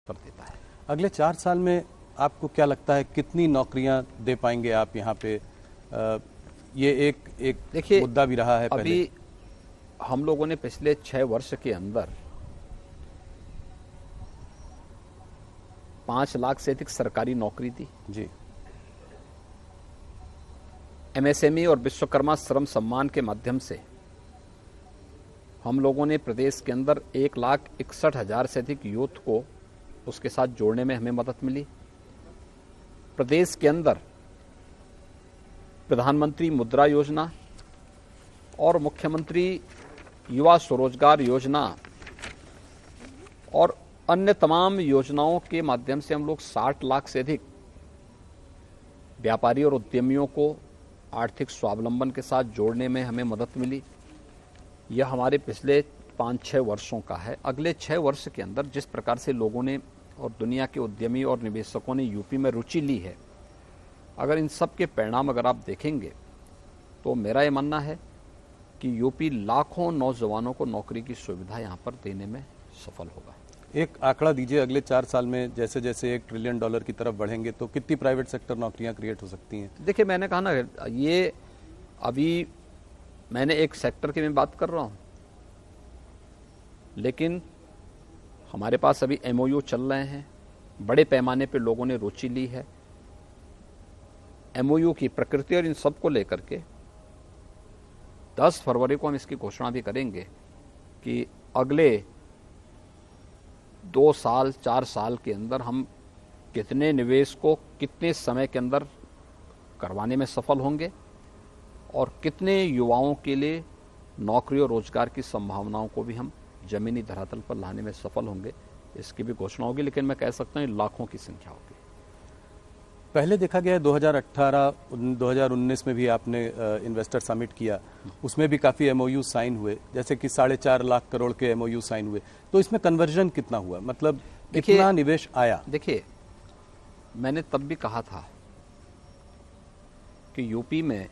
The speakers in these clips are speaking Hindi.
उत्तर देता है। अगले 4 साल में आपको क्या लगता है कितनी नौकरियां दे पाएंगे आप यहाँ पे? ये एक देखिए, मुद्दा भी रहा है पहले। अभी हम लोगों ने पिछले 6 वर्ष के अंदर 5 लाख से अधिक सरकारी नौकरी दी जी। एमएसएमई और विश्वकर्मा श्रम सम्मान के माध्यम से हम लोगों ने प्रदेश के अंदर 1,61,000 से अधिक यूथ को उसके साथ जोड़ने में हमें मदद मिली। प्रदेश के अंदर प्रधानमंत्री मुद्रा योजना और मुख्यमंत्री युवा स्वरोजगार योजना और अन्य तमाम योजनाओं के माध्यम से हम लोग 60 लाख से अधिक व्यापारी और उद्यमियों को आर्थिक स्वावलंबन के साथ जोड़ने में हमें मदद मिली। यह हमारे पिछले 5-6 वर्षों का है। अगले 6 वर्ष के अंदर जिस प्रकार से लोगों ने और दुनिया के उद्यमी और निवेशकों ने यूपी में रुचि ली है, अगर इन सब के परिणाम अगर आप देखेंगे तो मेरा ये मानना है कि यूपी लाखों नौजवानों को नौकरी की सुविधा यहाँ पर देने में सफल होगा। एक आंकड़ा दीजिए, अगले 4 साल में जैसे जैसे $1 ट्रिलियन की तरफ बढ़ेंगे तो कितनी प्राइवेट सेक्टर नौकरियां क्रिएट हो सकती हैं? देखिए, मैंने कहा ना, ये अभी मैंने एक सेक्टर की मैं बात कर रहा हूँ, लेकिन हमारे पास अभी एमओयू चल रहे हैं, बड़े पैमाने पे लोगों ने रुचि ली है। एमओयू की प्रकृति और इन सब को लेकर के 10 फरवरी को हम इसकी घोषणा भी करेंगे कि अगले 2 साल 4 साल के अंदर हम कितने निवेश को कितने समय के अंदर करवाने में सफल होंगे और कितने युवाओं के लिए नौकरी और रोजगार की संभावनाओं को भी हम जमीनी धरातल पर लाने में सफल होंगे, इसकी भी घोषणा होगी। लेकिन मैं कह सकता हूँ लाखों की संख्या होगी। पहले देखा गया है 2018-2019 में भी आपने इन्वेस्टर समिट किया, उसमें भी काफ़ी एमओयू साइन हुए, जैसे कि 4.5 लाख करोड़ के एमओयू साइन हुए, तो इसमें कन्वर्जन कितना हुआ, मतलब कितना निवेश आया? देखिए, मैंने तब भी कहा था कि यूपी में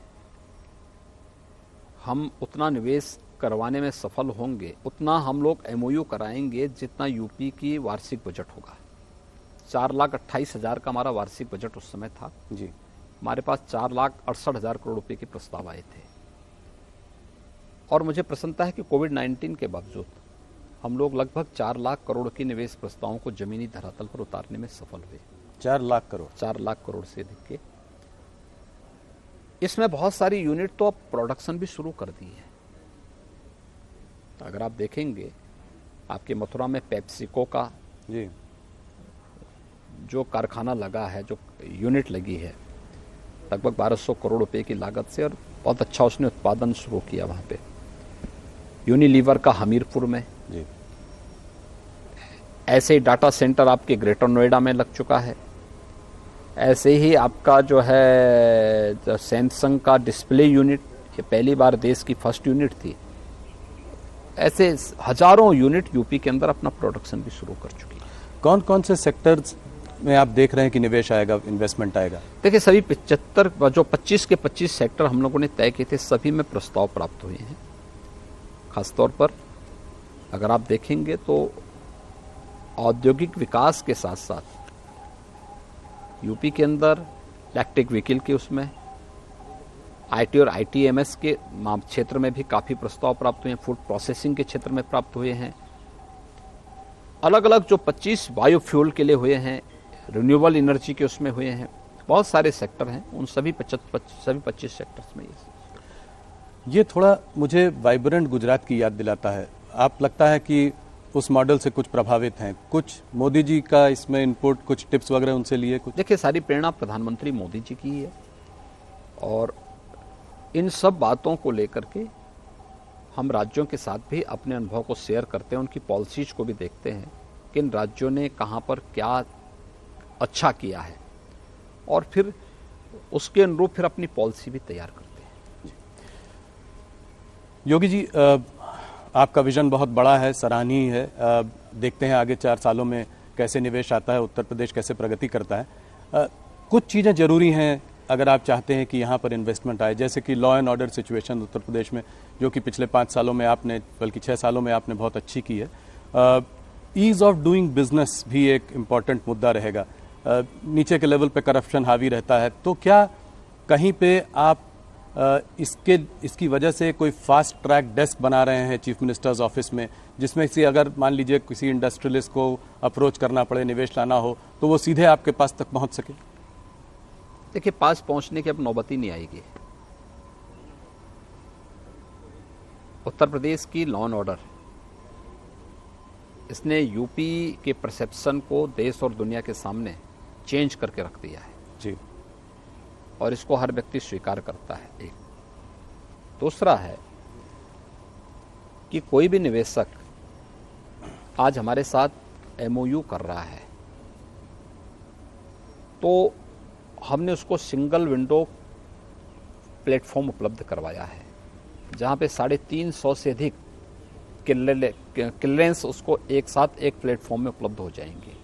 हम उतना निवेश करवाने में सफल होंगे, उतना हम लोग एमओयू कराएंगे जितना यूपी की वार्षिक बजट होगा। 4,28,000 का हमारा वार्षिक बजट उस समय था जी। हमारे पास 4,68,000 करोड़ रुपए के प्रस्ताव आए थे और मुझे प्रसन्नता है कि कोविड-19 के बावजूद हम लोग लगभग 4 लाख करोड़ के निवेश प्रस्तावों को जमीनी धरातल पर उतारने में सफल हुए। 4 लाख करोड़ 4 लाख करोड़ से अधिक के। इसमें बहुत सारी यूनिट तो अब प्रोडक्शन भी शुरू कर दी है। अगर आप देखेंगे, आपके मथुरा में पेप्सिको का जी जो कारखाना लगा है, जो यूनिट लगी है, लगभग 1200 करोड़ रुपए की लागत से, और बहुत अच्छा उसने उत्पादन शुरू किया वहाँ पे। यूनिलीवर का हमीरपुर में जी। ऐसे ही डाटा सेंटर आपके ग्रेटर नोएडा में लग चुका है। ऐसे ही आपका जो है सैमसंग का डिस्प्ले यूनिट, ये पहली बार देश की फर्स्ट यूनिट थी। ऐसे हजारों यूनिट यूपी के अंदर अपना प्रोडक्शन भी शुरू कर चुकी है। कौन कौन से सेक्टर्स में आप देख रहे हैं कि निवेश आएगा, इन्वेस्टमेंट आएगा? देखिए, सभी 75 जो 25 के 25 सेक्टर हम लोगों ने तय किए थे, सभी में प्रस्ताव प्राप्त हुए हैं। खासतौर पर अगर आप देखेंगे तो औद्योगिक विकास के साथ साथ यूपी के अंदर इलेक्ट्रिक व्हीकल के उसमें आईटी और आईटीएमएस के क्षेत्र में भी काफ़ी प्रस्ताव प्राप्त हुए हैं। फूड प्रोसेसिंग के क्षेत्र में प्राप्त हुए हैं। अलग अलग जो 25 बायोफ्यूल के लिए हुए हैं, रिन्यूएबल एनर्जी के उसमें हुए हैं, बहुत सारे सेक्टर हैं। उन सभी 25 सेक्टर्स में ये थोड़ा मुझे वाइब्रेंट गुजरात की याद दिलाता है। आप लगता है कि उस मॉडल से कुछ प्रभावित हैं? कुछ मोदी जी का इसमें इनपुट, कुछ टिप्स वगैरह उनसे लिए? कुछ देखिए, सारी प्रेरणा प्रधानमंत्री मोदी जी की है और इन सब बातों को लेकर के हम राज्यों के साथ भी अपने अनुभव को शेयर करते हैं, उनकी पॉलिसीज को भी देखते हैं कि इन राज्यों ने कहाँ पर क्या अच्छा किया है और फिर उसके अनुरूप फिर अपनी पॉलिसी भी तैयार करते हैं। योगी जी, आपका विजन बहुत बड़ा है, सराहनीय है। देखते हैं आगे 4 सालों में कैसे निवेश आता है, उत्तर प्रदेश कैसे प्रगति करता है। कुछ चीज़ें जरूरी हैं अगर आप चाहते हैं कि यहाँ पर इन्वेस्टमेंट आए, जैसे कि law and order situation Uttar Pradesh में, जो कि पिछले 5 सालों में आपने, बल्कि 6 सालों में आपने बहुत अच्छी की है। ईज ऑफ डूइंग बिजनेस भी एक इम्पॉर्टेंट मुद्दा रहेगा। नीचे के लेवल पे करप्शन हावी रहता है, तो क्या कहीं पे आप इसकी वजह से कोई फास्ट ट्रैक डेस्क बना रहे हैं चीफ मिनिस्टर्स ऑफिस में, जिसमें से अगर मान लीजिए किसी इंडस्ट्रियलिस्ट को अप्रोच करना पड़े, निवेश लाना हो, तो वो सीधे आपके पास तक पहुंच सके? देखिए, पास पहुंचने की अब नौबत ही नहीं आएगी। उत्तर प्रदेश की लॉ एंड ऑर्डर, इसने यूपी के परसेप्शन को देश और दुनिया के सामने चेंज करके रख दिया है जी, और इसको हर व्यक्ति स्वीकार करता है। एक दूसरा है कि कोई भी निवेशक आज हमारे साथ एमओयू कर रहा है तो हमने उसको सिंगल विंडो प्लेटफॉर्म उपलब्ध करवाया है, जहां पे 350 से अधिक क्लियरेंस उसको एक साथ एक प्लेटफॉर्म में उपलब्ध हो जाएंगे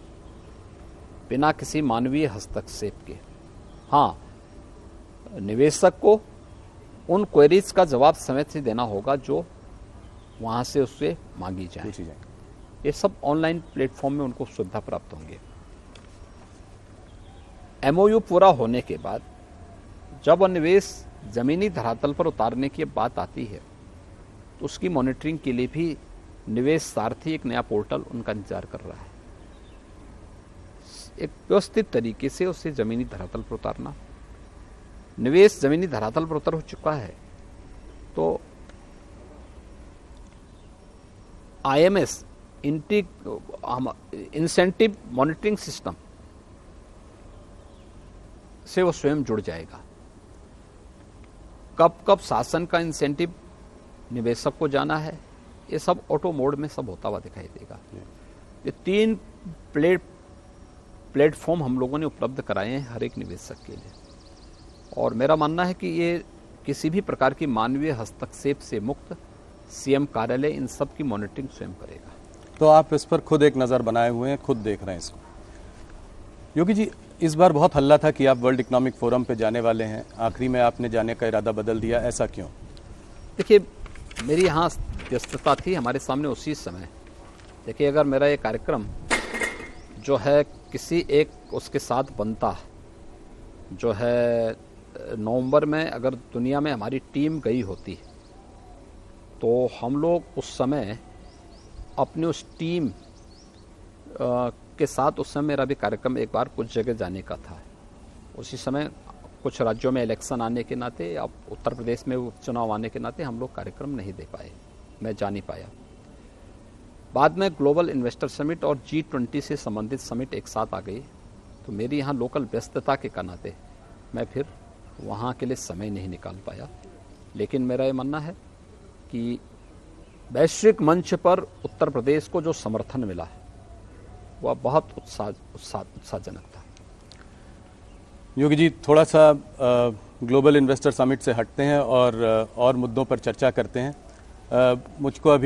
बिना किसी मानवीय हस्तक्षेप के। हाँ, निवेशक को उन क्वेरीज का जवाब समय से देना होगा जो वहां से उससे मांगी जाए। ये सब ऑनलाइन प्लेटफॉर्म में उनको सुविधा प्राप्त होंगे। एमओयू पूरा होने के बाद जब निवेश जमीनी धरातल पर उतारने की बात आती है तो उसकी मॉनिटरिंग के लिए भी निवेश सारथी एक नया पोर्टल उनका इंतजार कर रहा है। एक व्यवस्थित तरीके से उसे जमीनी धरातल पर उतारना। निवेश जमीनी धरातल पर उतर हो चुका है तो आईएमएस इंसेंटिव मॉनिटरिंग सिस्टम से वो स्वयं जुड़ जाएगा। कब कब शासन का इंसेंटिव निवेशक को जाना है, ये सब ऑटो मोड में सब होता हुआ दिखाई देगा। ये 3 प्लेटफॉर्म हम लोगों ने उपलब्ध कराए हैं हर एक निवेशक के लिए, और मेरा मानना है कि ये किसी भी प्रकार की मानवीय हस्तक्षेप से मुक्त सीएम कार्यालय इन सब की मॉनिटरिंग स्वयं करेगा। तो आप इस पर खुद एक नज़र बनाए हुए हैं, खुद देख रहे हैं इसको। योगी जी, इस बार बहुत हल्ला था कि आप वर्ल्ड इकोनॉमिक फोरम पे जाने वाले हैं, आखिरी में आपने जाने का इरादा बदल दिया, ऐसा क्यों? देखिए, मेरी यहाँ व्यस्तता थी हमारे सामने उसी समय। देखिए, अगर मेरा ये कार्यक्रम जो है किसी एक उसके साथ बनता, जो है नवंबर में अगर दुनिया में हमारी टीम गई होती तो हम लोग उस समय अपनी उस टीम के साथ, उस समय मेरा भी कार्यक्रम एक बार कुछ जगह जाने का था। उसी समय कुछ राज्यों में इलेक्शन आने के नाते, अब उत्तर प्रदेश में उपचुनाव आने के नाते हम लोग कार्यक्रम नहीं दे पाए, मैं जा नहीं पाया। बाद में ग्लोबल इन्वेस्टर समिट और G20 से संबंधित समिट एक साथ आ गई, तो मेरी यहाँ लोकल व्यस्तता के नाते मैं फिर वहाँ के लिए समय नहीं निकाल पाया। लेकिन मेरा ये मानना है कि वैश्विक मंच पर उत्तर प्रदेश को जो समर्थन मिला है वह बहुत उत्साहजनक था। योगी जी, थोड़ा सा ग्लोबल इन्वेस्टर समिट से हटते हैं और मुद्दों पर चर्चा करते हैं। मुझको अभी